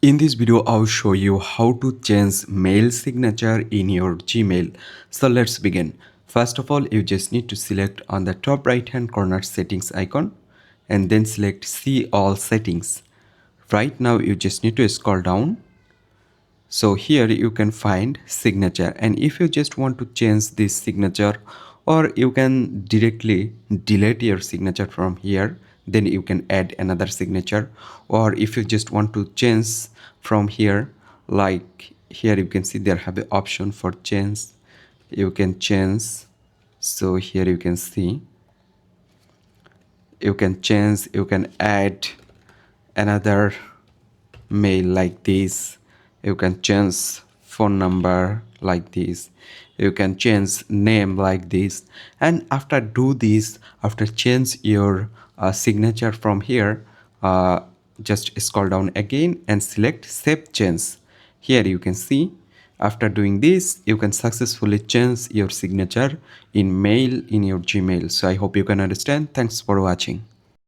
In this video, I'll show you how to change mail signature in your Gmail. So let's begin. First of all, you just need to select on the top right hand corner settings icon and then select see all settings. Right now, you just need to scroll down. So here you can find signature, and if you just want to change this signature, or you can directly delete your signature from here, then you can add another signature. Or if you just want to change from here, like here you can see there have an option for change, you can change. So here you can see you can change, you can add another mail like this, you can change phone number like this, you can change name like this. And after do this, after change your signature from here, just scroll down again and select save change. Here you can see after doing this you can successfully change your signature in mail in your Gmail. So I hope you can understand. Thanks for watching.